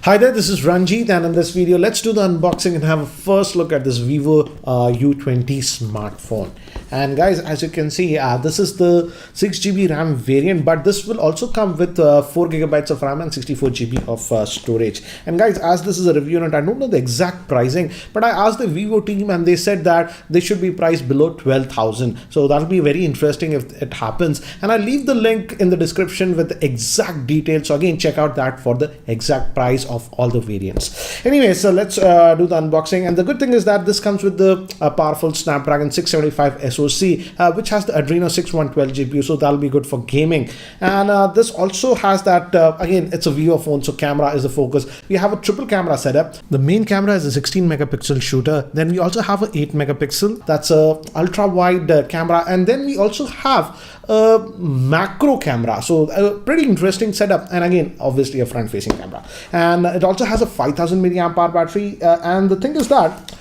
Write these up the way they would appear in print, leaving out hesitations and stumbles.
Hi there, this is Ranjit, and in this video let's do the unboxing and have a first look at this vivo U20 smartphone. And guys, as you can see, this is the 6GB RAM variant, but this will also come with 4GB of RAM and 64GB of storage. And guys, as this is a review note, I don't know the exact pricing, but I asked the Vivo team and they said that they should be priced below 12,000. So that'll be very interesting if it happens, and I'll leave the link in the description with the exact details. So again, check out that for the exact price of all the variants. Anyway, so let's do the unboxing. And the good thing is that this comes with the powerful Snapdragon 675 SoC, which has the Adreno 6112 GPU, so that'll be good for gaming. And this also has that again, it's a Vivo phone, so camera is the focus. We have a triple camera setup. The main camera is a 16 megapixel shooter. Then we also have a 8 megapixel, that's a ultra wide camera, and then we also have a macro camera, so a pretty interesting setup. And again, obviously a front facing camera, and it also has a 5000 milliamp hour battery. And the thing is that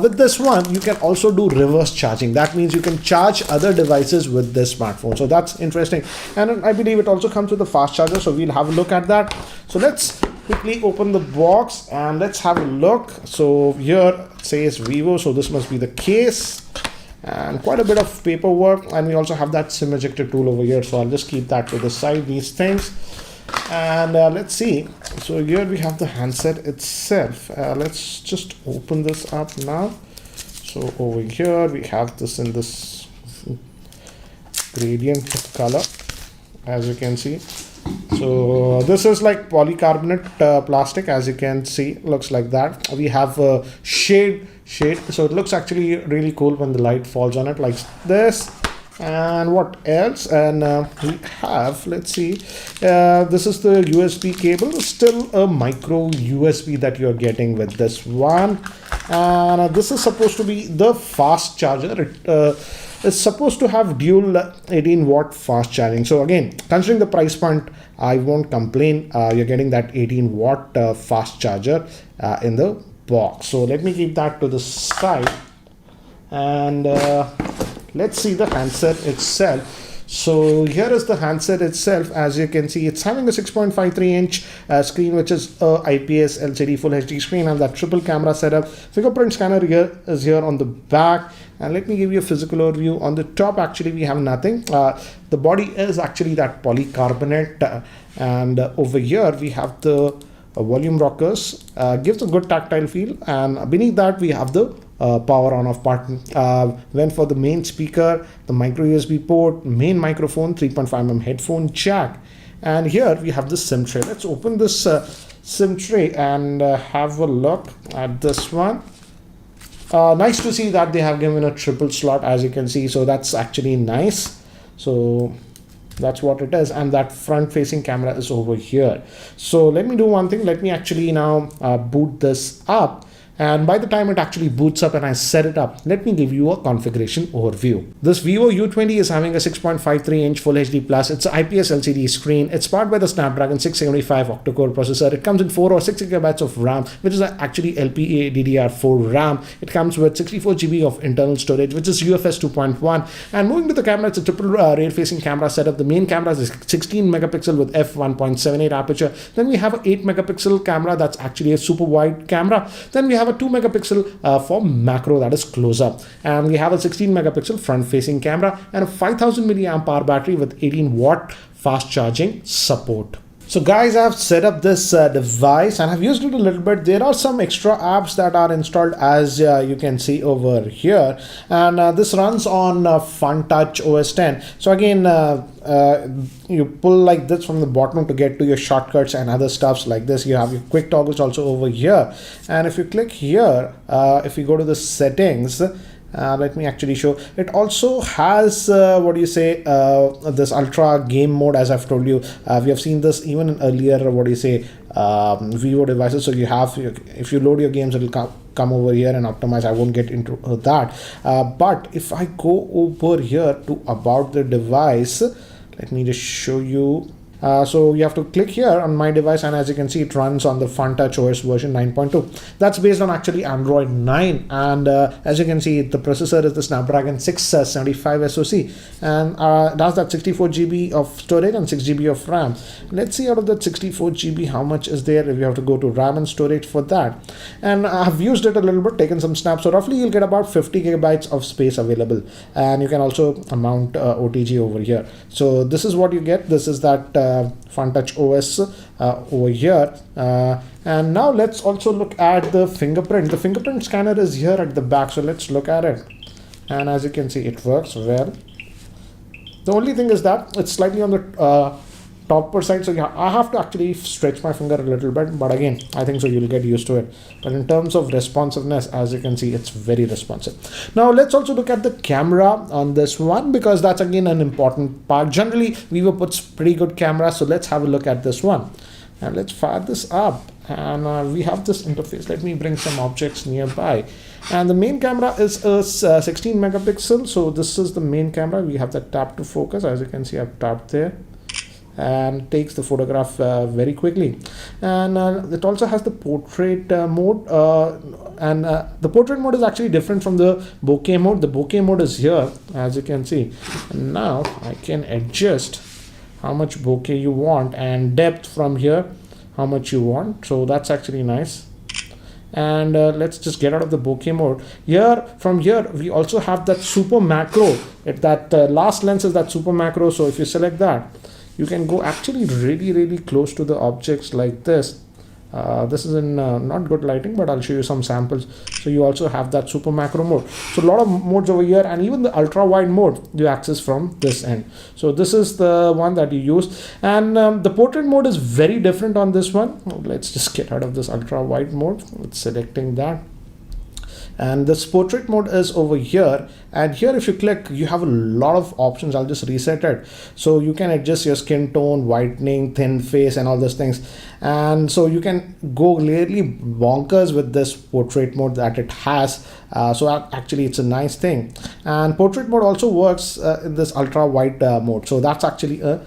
with this one you can also do reverse charging. That means you can charge other devices with this smartphone, so that's interesting. And I believe it also comes with a fast charger, so we'll have a look at that. So let's quickly open the box and let's have a look. So here it says Vivo, so this must be the case, and quite a bit of paperwork. And we also have that SIM ejector tool over here, so I'll just keep that to the side, these things. And let's see. So here we have the handset itself. Let's just open this up now. So over here we have this in this gradient color, as you can see. So this is like polycarbonate plastic, as you can see, looks like that. We have a shade, so it looks actually really cool when the light falls on it like this. And what else? And we have, let's see, this is the USB cable, still a micro USB that you're getting with this one. And this is supposed to be the fast charger. It's supposed to have dual 18 watt fast charging. So again, considering the price point, I won't complain. You're getting that 18 watt fast charger in the box. So let me keep that to the side, and let's see the handset itself. So here is the handset itself. As you can see, it's having a 6.53 inch screen, which is a IPS LCD Full HD screen, and that triple camera setup. Fingerprint scanner here is here on the back. And let me give you a physical overview. On the top, actually, we have nothing. The body is actually that polycarbonate. And over here, we have the volume rockers. Gives a good tactile feel. And beneath that, we have the power on off button. Then for the main speaker, the micro USB port, main microphone, 3.5mm headphone jack. And here we have the SIM tray. Let's open this SIM tray and have a look at this one. Nice to see that they have given a triple slot, as you can see, so that's actually nice. So that's what it is, and that front facing camera is over here. So let me do one thing. Let me actually now boot this up. And by the time it actually boots up and I set it up, let me give you a configuration overview. This Vivo U20 is having a 6.53 inch Full HD Plus. It's an IPS LCD screen. It's powered by the Snapdragon 675 octa-core processor. It comes in 4 or 6 GB of RAM, which is actually LPDDR4 RAM. It comes with 64GB of internal storage, which is UFS 2.1. And moving to the camera, it's a triple rear-facing camera setup. The main camera is 16 megapixel with f1.78 aperture. Then we have an 8 megapixel camera that's actually a super wide camera. Then we have a 2 megapixel for macro, that is close up, and we have a 16 megapixel front facing camera and a 5000 milliamp hour battery with 18 watt fast charging support. So guys, I've set up this device and I've used it a little bit. There are some extra apps that are installed, as you can see over here, and this runs on FunTouch OS 10. So again, you pull like this from the bottom to get to your shortcuts and other stuffs like this. You have your quick toggles also over here, and if you click here, if you go to the settings, let me actually show. It also has this ultra game mode, as I've told you. We have seen this even in earlier Vivo devices. So you have, if you load your games, it will come over here and optimize. I won't get into that, but if I go over here to about the device, let me just show you. So you have to click here on my device, and as you can see, it runs on the FunTouch OS version 9.2. That's based on actually Android 9, and as you can see, the processor is the Snapdragon 675 SoC, and it has that 64 GB of storage and 6 GB of RAM. Let's see out of that 64 GB how much is there. If you have to go to RAM and storage for that, and I have used it a little bit, taken some snaps, so roughly you'll get about 50 gigabytes of space available, and you can also mount OTG over here. So this is what you get. This is that FunTouch OS over here. And now let's also look at the fingerprint. The fingerprint scanner is here at the back, so let's look at it. And as you can see, it works well. The only thing is that it's slightly on the topper side, so yeah, I have to actually stretch my finger a little bit, but again, I think so you'll get used to it. But in terms of responsiveness, as you can see, it's very responsive. Now let's also look at the camera on this one, because that's again an important part. Generally, Vivo puts pretty good camera, so let's have a look at this one. And let's fire this up, and we have this interface. Let me bring some objects nearby. And the main camera is a 16 megapixel, so this is the main camera. We have the tap to focus. As you can see, I've tapped there, and takes the photograph very quickly. And it also has the portrait mode, and the portrait mode is actually different from the bokeh mode. The bokeh mode is here, as you can see. And now I can adjust how much bokeh you want, and depth from here, how much you want. So that's actually nice. And let's just get out of the bokeh mode. From here we also have that super macro. That last lens is that super macro, so if you select that, you can go actually really close to the objects like this. This is in not good lighting, but I'll show you some samples. So you also have that super macro mode. So a lot of modes over here, and even the ultra wide mode you access from this end. So this is the one that you use, and the portrait mode is very different on this one. Let's just get out of this ultra wide mode. It's selecting that. And this portrait mode is over here, and here if you click, you have a lot of options. I'll just reset it, so you can adjust your skin tone, whitening, thin face, and all those things. And so you can go really bonkers with this portrait mode that it has. So actually it's a nice thing. And portrait mode also works in this ultra wide mode, so that's actually a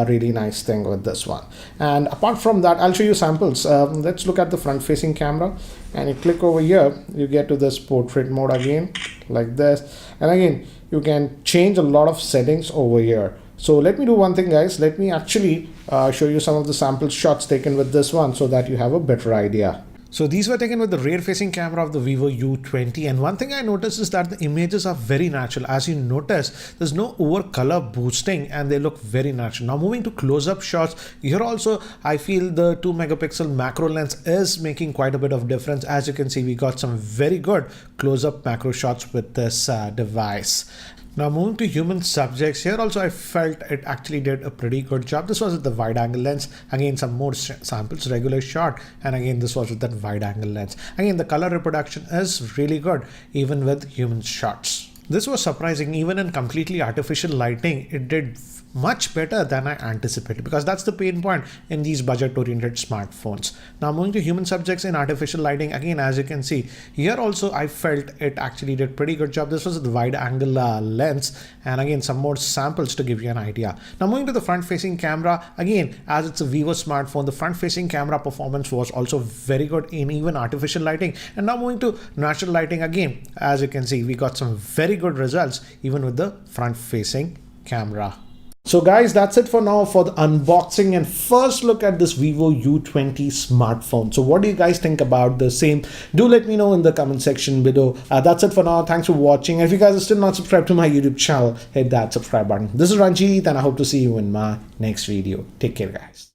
really nice thing with this one. And apart from that, I'll show you samples. Let's look at the front facing camera, and you click over here, you get to this portrait mode again like this, and again you can change a lot of settings over here. So let me do one thing, guys. Let me actually show you some of the sample shots taken with this one, so that you have a better idea. So these were taken with the rear facing camera of the Vivo U20, and one thing I noticed is that the images are very natural. As you notice, there's no over color boosting, and they look very natural. Now moving to close-up shots, here also I feel the 2 megapixel macro lens is making quite a bit of difference. As you can see, we got some very good close-up macro shots with this device. Now moving to human subjects, here also I felt it actually did a pretty good job. This was with the wide angle lens. Again, some more samples, regular shot, and again this was with that wide angle lens. Again, the color reproduction is really good even with human shots. This was surprising. Even in completely artificial lighting, it did much better than I anticipated, because that's the pain point in these budget-oriented smartphones. Now moving to human subjects in artificial lighting, again, as you can see, here also I felt it actually did pretty good job. This was the wide angle lens, and again some more samples to give you an idea. Now moving to the front-facing camera, again, as it's a Vivo smartphone, the front-facing camera performance was also very good in even artificial lighting. And now moving to natural lighting, again, as you can see, we got some very good results even with the front-facing camera. So guys, that's it for now for the unboxing and first look at this Vivo U20 smartphone. So what do you guys think about the same? Do let me know in the comment section below. That's it for now. Thanks for watching. And if you guys are still not subscribed to my YouTube channel, hit that subscribe button. This is Ranjit, and I hope to see you in my next video. Take care, guys.